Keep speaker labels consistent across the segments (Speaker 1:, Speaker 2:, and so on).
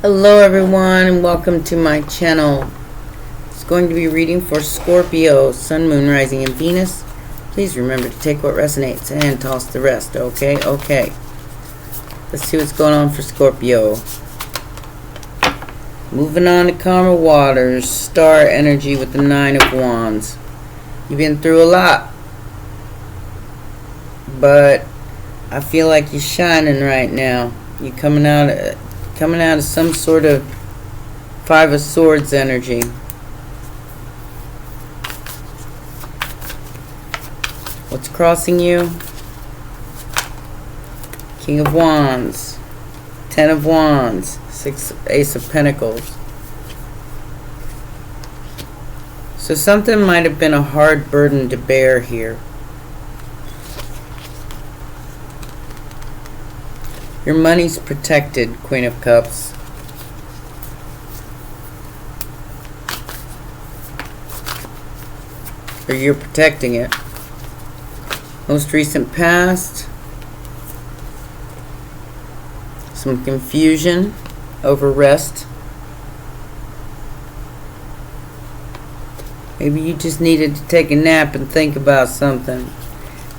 Speaker 1: Hello everyone and welcome to my channel. It's going to be reading for Scorpio, Sun, Moon, Rising, and Venus. Please remember to take what resonates and toss the rest, okay? Let's see what's going on for Scorpio. Moving on to calmer waters, star energy with the 9 of Wands. You've been through a lot, but I feel like you're shining right now. You're coming out of some sort of 5 of Swords energy. What's crossing you? King of Wands, 10 of Wands, Ace of Pentacles. So something might have been a hard burden to bear here. Your money's protected, Queen of Cups. Or you're protecting it. Most recent past. Some confusion over rest. Maybe you just needed to take a nap and think about something.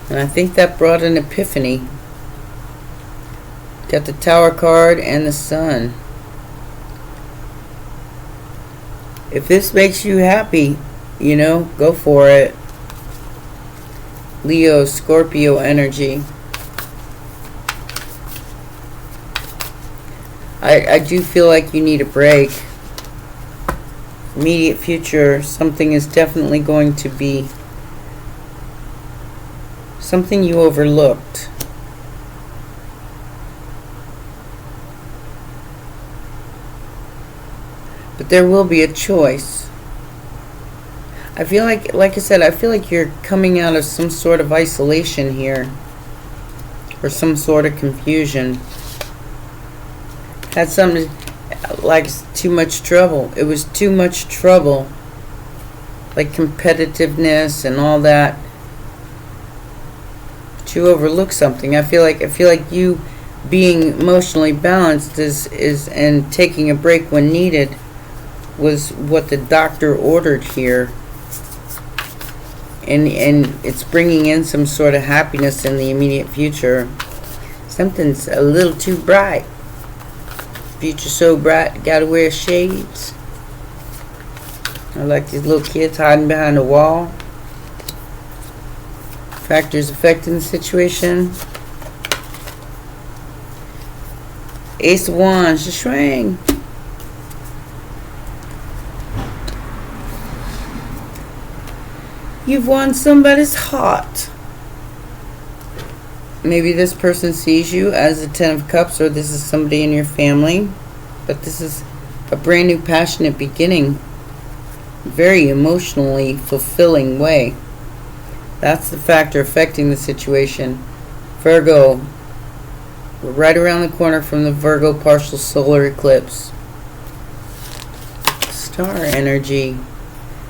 Speaker 1: And I think that brought an epiphany. Got the Tower card and the Sun. If this makes you happy, you know, go for it. Leo, Scorpio energy. I do feel like you need a break. Immediate future, something is definitely going to be something you overlooked. But there will be a choice. I feel like I said, I feel like you're coming out of some sort of isolation here. Or some sort of confusion. Had something like too much trouble. It was too much trouble. Like competitiveness and all that. But you overlooked something. I feel like you being emotionally balanced is and taking a break when needed was what the doctor ordered here, and it's bringing in some sort of happiness in the immediate future. Something's a little too bright. Future so bright, gotta wear shades. I like these little kids hiding behind a wall. Factors affecting the situation. Ace of Wands, just swing. You've won somebody's heart. Maybe this person sees you as a 10 of Cups, or this is somebody in your family. But this is a brand new passionate beginning. Very emotionally fulfilling way. That's the factor affecting the situation. Virgo. We're right around the corner from the Virgo partial solar eclipse. Star energy.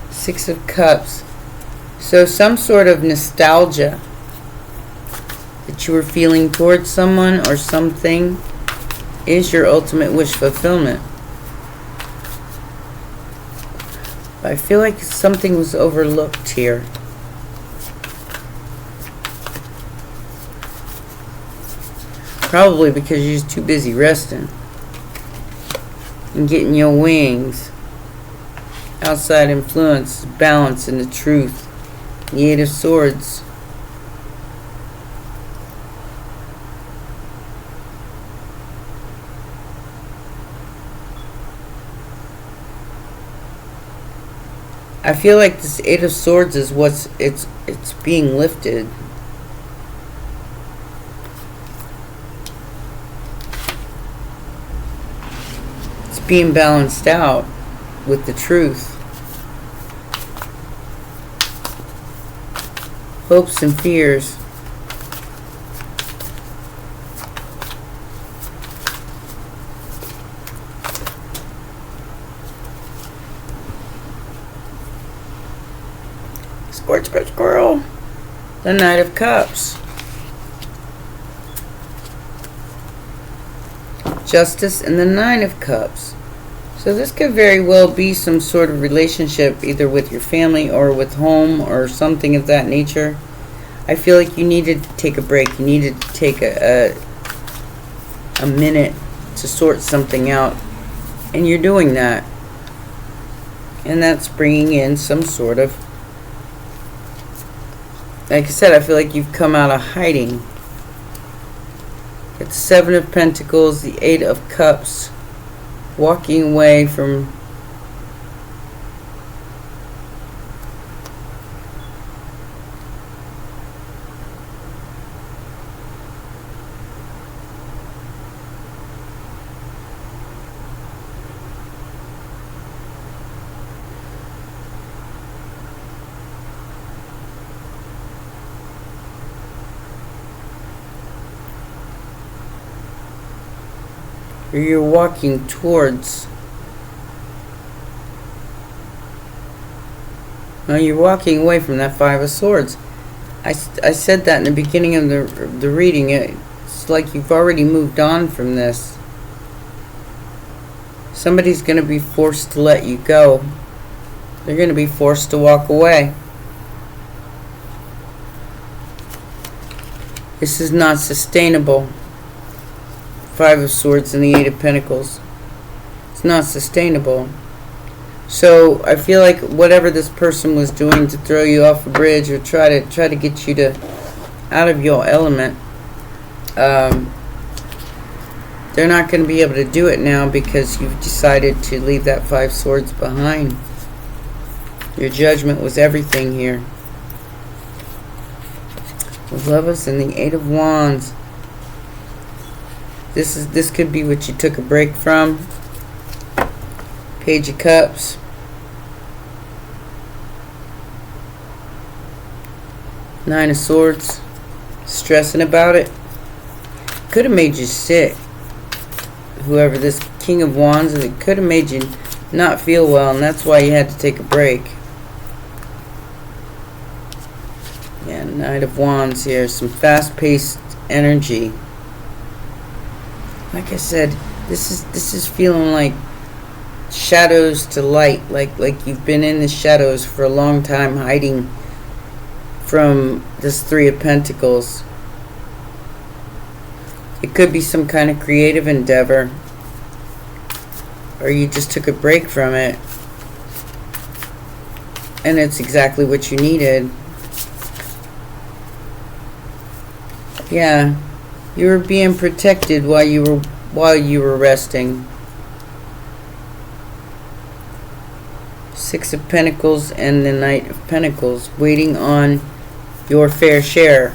Speaker 1: 6 of Cups. So some sort of nostalgia that you were feeling towards someone or something is your ultimate wish fulfillment. But I feel like something was overlooked here. Probably because you're just too busy resting and getting your wings. Outside influence, balance, and the truth. The 8 of Swords. I feel like this 8 of Swords is what's it's being lifted. It's being balanced out with the truth. Hopes and fears. Squirrel. The Knight of Cups. Justice, and the Nine of Cups. So this could very well be some sort of relationship, either with your family or with home or something of that nature. I feel like you needed to take a break. You needed to take a minute to sort something out. And you're doing that. And that's bringing in some sort of, like I said, I feel like you've come out of hiding. It's Seven of Pentacles, the Eight of Cups, walking away from or you're walking towards. No, you're walking away from that Five of Swords. I said that in the beginning of the reading. It's like you've already moved on from this. Somebody's going to be forced to let you go. They're going to be forced to walk away. This is not sustainable. Five of Swords and the Eight of Pentacles. It's not sustainable. So I feel like whatever this person was doing to throw you off a bridge or try to get you to out of your element, they're not going to be able to do it now because you've decided to leave that Five Swords behind. Your judgment was everything here. The Lovers and the Eight of Wands. This could be what you took a break from. Page of Cups. Nine of Swords. Stressing about it. Could have made you sick. Whoever this King of Wands is, it could have made you not feel well, and that's why you had to take a break. Yeah, Knight of Wands here. Some fast-paced energy. Like I said, this is feeling like shadows to light, like you've been in the shadows for a long time, hiding from this Three of Pentacles. It could be some kind of creative endeavor, or you just took a break from it, and it's exactly what you needed. Yeah. You were being protected while you were resting. Six of Pentacles and the Knight of Pentacles, waiting on your fair share,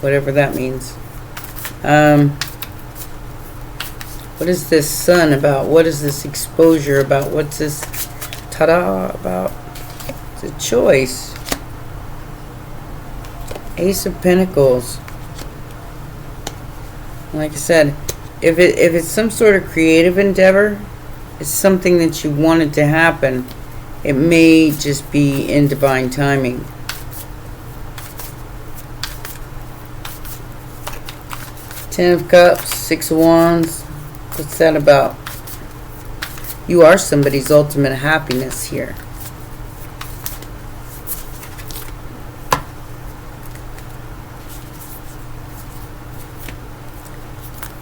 Speaker 1: whatever that means. What is this Sun about? What is this exposure about? What's this ta-da about? It's a choice. Ace of Pentacles. Like I said, if it's some sort of creative endeavor, it's something that you wanted to happen, it may just be in divine timing. Ten of Cups, Six of Wands. What's that about? You are somebody's ultimate happiness here.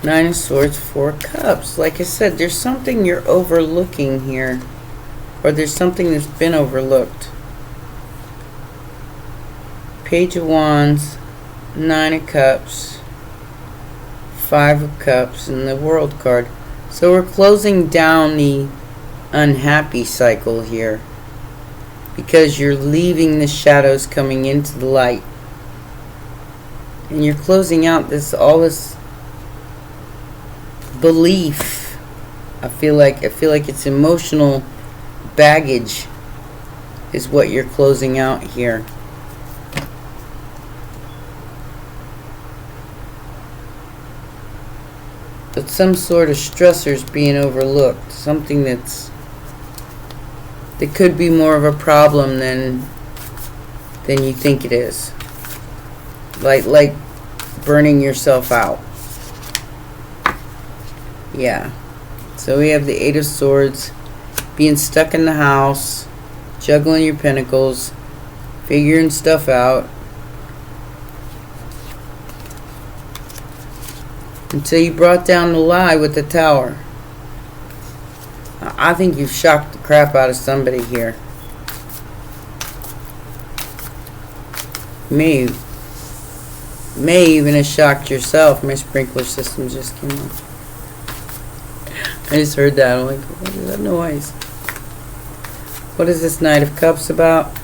Speaker 1: Nine of Swords, Four of Cups. Like I said, there's something you're overlooking here. Or there's something that's been overlooked. Page of Wands, Nine of Cups, Five of Cups, and the World card. So we're closing down the unhappy cycle here. Because you're leaving the shadows coming into the light. And you're closing out all this belief. I feel like it's emotional baggage is what you're closing out here. But some sort of stressors being overlooked, something that could be more of a problem than you think it is. Like burning yourself out. Yeah. So we have the Eight of Swords, being stuck in the house, juggling your pentacles, figuring stuff out, until you brought down the lie with the Tower. I think you've shocked the crap out of somebody here. May even have shocked yourself. My sprinkler system just came on. I just heard that. I'm like, what is that noise? What is this Knight of Cups about?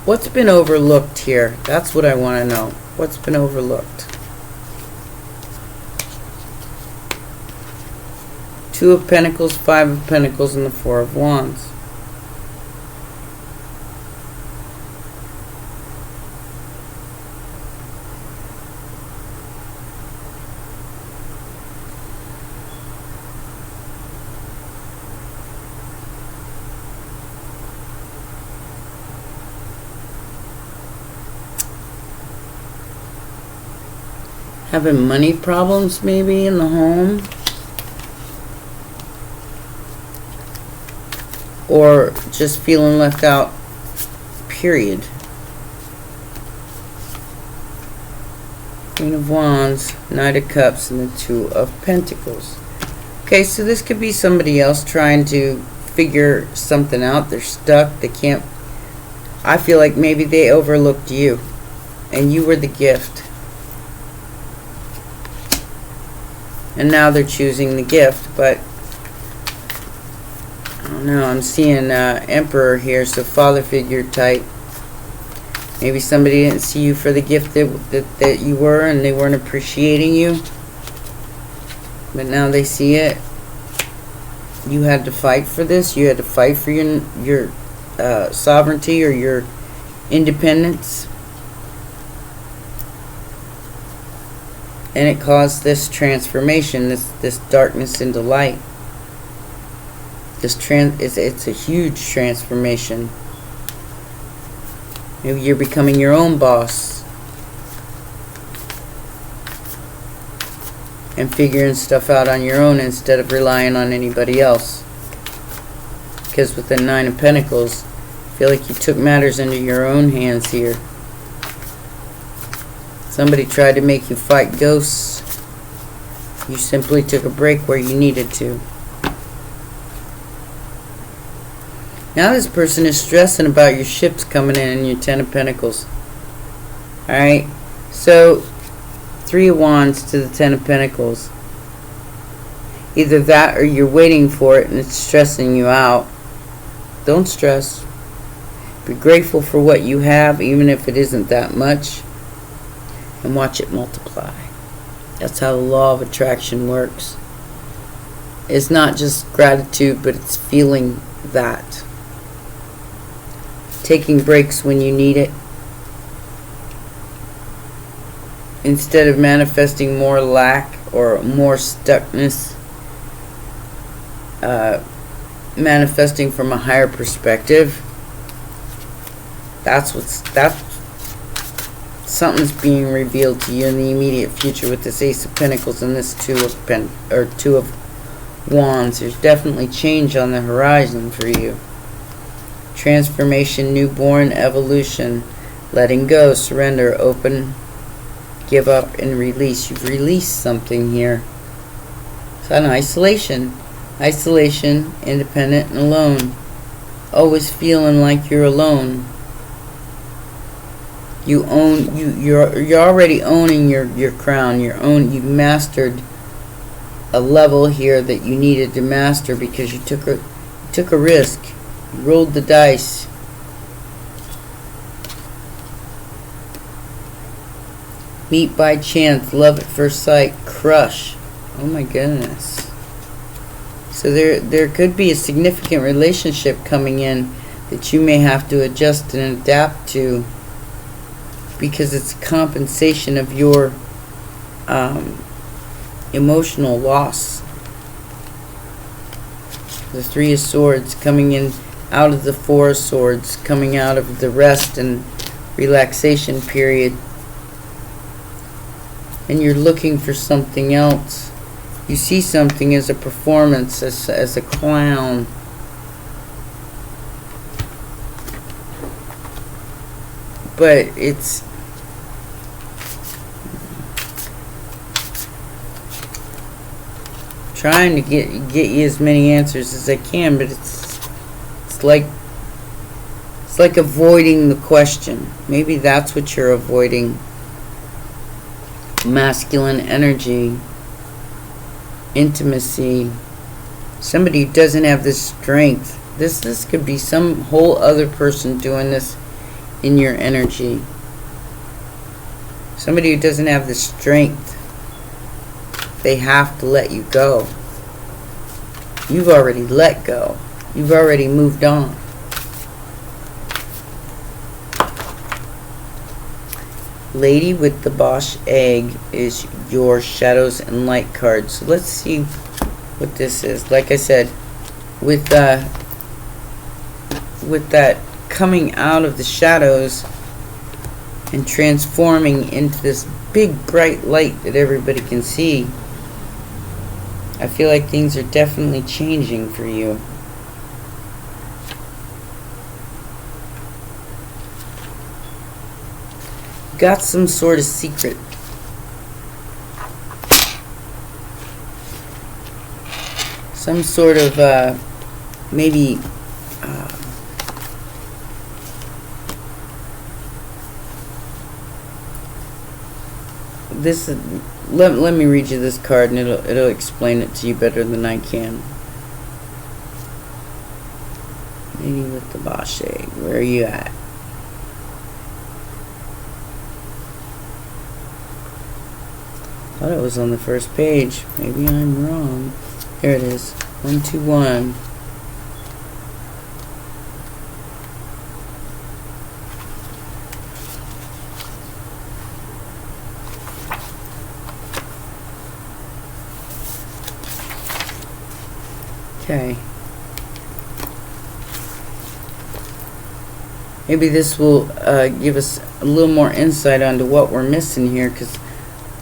Speaker 1: What's been overlooked here? That's what I want to know. What's been overlooked? Two of Pentacles, Five of Pentacles, and the Four of Wands. Having money problems maybe in the home. Or just feeling left out, period. Queen of Wands, Knight of Cups, and the Two of Pentacles. Okay, so this could be somebody else trying to figure something out. They're stuck. They can't. I feel like maybe they overlooked you, and you were the gift. And now they're choosing the gift, but I don't know. I'm seeing Emperor here, so father figure type. Maybe somebody didn't see you for the gift that you were, and they weren't appreciating you. But now they see it. You had to fight for this. You had to fight for your sovereignty or your independence. And it caused this transformation, this darkness into light. It's a huge transformation. Maybe you're becoming your own boss and figuring stuff out on your own instead of relying on anybody else. Because with the Nine of Pentacles, I feel like you took matters into your own hands here. Somebody tried to make you fight ghosts. You simply took a break where you needed to. Now this person is stressing about your ships coming in and your Ten of Pentacles. Alright, so Three of Wands to the Ten of Pentacles. Either that or you're waiting for it and it's stressing you out. Don't stress. Be grateful for what you have, even if it isn't that much. And watch it multiply. That's how the law of attraction works. It's not just gratitude, but it's feeling that. Taking breaks when you need it. Instead of manifesting more lack or more stuckness. Manifesting from a higher perspective. That's something's being revealed to you in the immediate future with this Ace of Pentacles and this Two of Wands. There's definitely change on the horizon for you. Transformation, newborn, evolution, letting go, surrender, open, give up, and release. You've released something here. It's an isolation. Isolation, independent, and alone. Always feeling like you're alone. You're already owning your crown. You've mastered a level here that you needed to master because you took a risk. You rolled the dice. Meet by chance, love at first sight, crush. Oh my goodness. So there could be a significant relationship coming in that you may have to adjust and adapt to, because it's compensation of your emotional loss. The Three of Swords coming in out of the Four of Swords, coming out of the rest and relaxation period. And you're looking for something else. You see something as a performance, as a clown. But it's trying to get you as many answers as I can, but it's like avoiding the question. Maybe that's what you're avoiding. Masculine energy, intimacy, somebody who doesn't have the strength. This could be some whole other person doing this in your energy. Somebody who doesn't have the strength. They have to let you go. You've already let go. You've already moved on. Lady with the Bosch egg is your shadows and light card. So let's see what this is. Like I said, with that coming out of the shadows and transforming into this big bright light that everybody can see, I feel like things are definitely changing for you. Got some sort of secret. Some sort of maybe this is, let me read you this card and it'll explain it to you better than I can. Lady with the Bosch egg, where are you at? Thought it was on the first page. Maybe I'm wrong. There it is. 121. Okay. Maybe this will give us a little more insight onto what we're missing here, because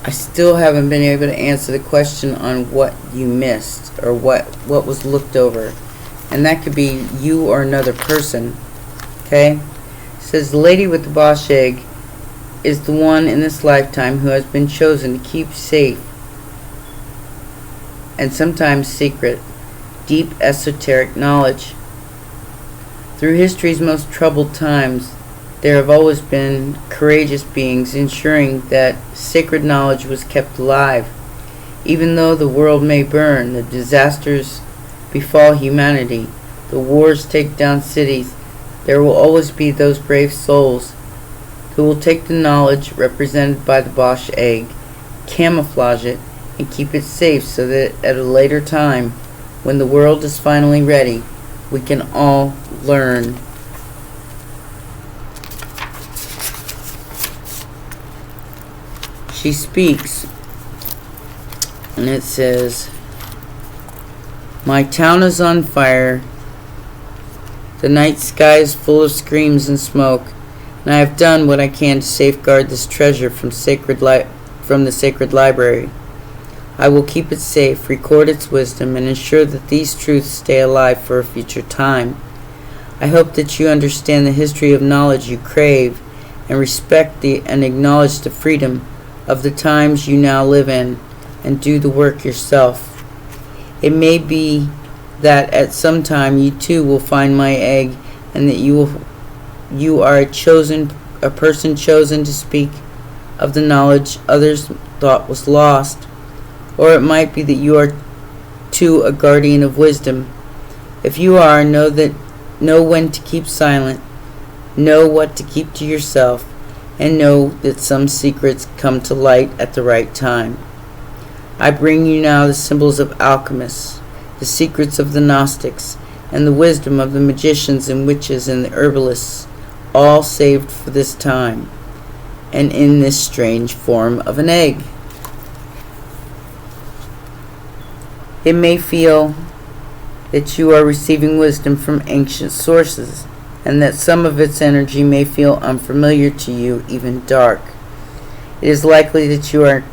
Speaker 1: I still haven't been able to answer the question on what you missed or what was looked over. And that could be you or another person. Okay? It says the lady with the Bosch egg is the one in this lifetime who has been chosen to keep safe and sometimes secret deep esoteric knowledge. Through history's most troubled times, there have always been courageous beings ensuring that sacred knowledge was kept alive. Even though the world may burn, the disasters befall humanity, the wars take down cities, there will always be those brave souls who will take the knowledge represented by the Bosch egg, camouflage it, and keep it safe so that at a later time, when the world is finally ready, we can all learn. She speaks, and it says, my town is on fire. The night sky is full of screams and smoke, and I have done what I can to safeguard this treasure from the sacred library. I will keep it safe, record its wisdom, and ensure that these truths stay alive for a future time. I hope that you understand the history of knowledge you crave, and respect and acknowledge the freedom of the times you now live in, and do the work yourself. It may be that at some time you too will find my egg, and that you are a person chosen to speak of the knowledge others thought was lost. Or it might be that you are too a guardian of wisdom. If you are, know when to keep silent, know what to keep to yourself, and know that some secrets come to light at the right time. I bring you now the symbols of alchemists, the secrets of the Gnostics, and the wisdom of the magicians and witches and the herbalists, all saved for this time, and in this strange form of an egg. It may feel that you are receiving wisdom from ancient sources, and that some of its energy may feel unfamiliar to you, even dark. It is likely that you are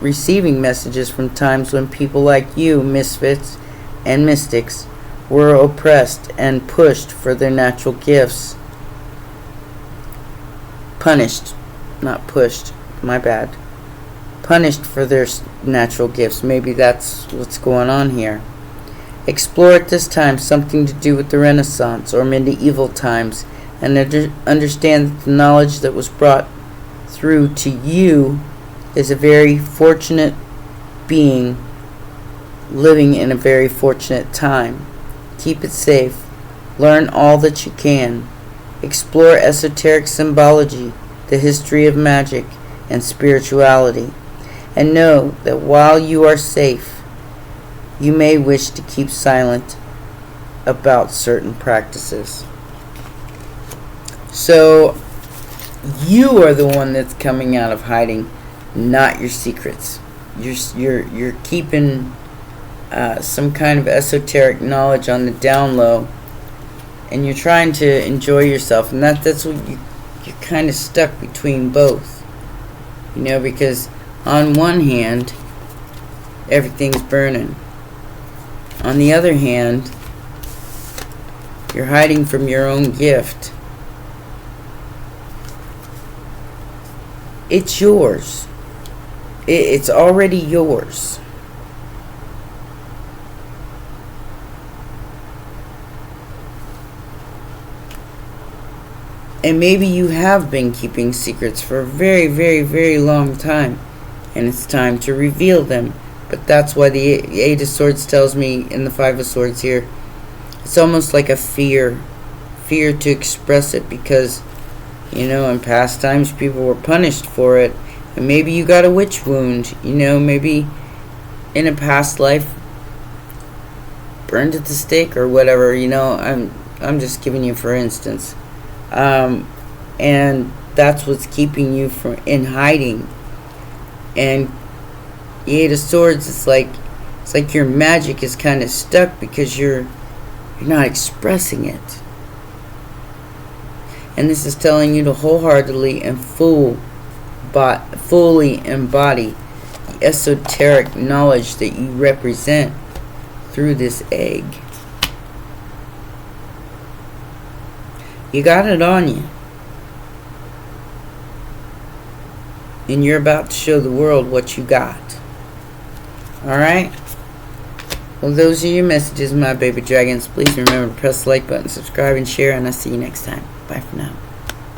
Speaker 1: receiving messages from times when people like you, misfits and mystics, were oppressed and pushed for their natural gifts. Punished, not pushed, my bad. Punished for their natural gifts. Maybe that's what's going on here. Explore at this time something to do with the Renaissance or medieval times, and understand that the knowledge that was brought through to you is a very fortunate being living in a very fortunate time. Keep it safe. Learn all that you can. Explore esoteric symbology, the history of magic, and spirituality. And know that while you are safe, you may wish to keep silent about certain practices. So, you are the one that's coming out of hiding, not your secrets. You're keeping some kind of esoteric knowledge on the down low, and you're trying to enjoy yourself, and that's what you're kind of stuck between both. You know, because on one hand, everything's burning. On the other hand, you're hiding from your own gift. It's yours. It's already yours. And maybe you have been keeping secrets for a very, very, very long time, and it's time to reveal them. But that's why the Eight of Swords tells me in the Five of Swords here, it's almost like a fear to express it, because, you know, in past times people were punished for it, and maybe you got a witch wound, you know, maybe in a past life burned at the stake or whatever, you know. I'm just giving you for instance. And that's what's keeping you from in hiding. And the Eight of Swords, it's like your magic is kind of stuck because you're not expressing it. And this is telling you to wholeheartedly and fully embody the esoteric knowledge that you represent through this egg. You got it on you. And you're about to show the world what you got. Alright? Well, those are your messages, my baby dragons. Please remember to press the like button, subscribe, and share, and I'll see you next time. Bye for now.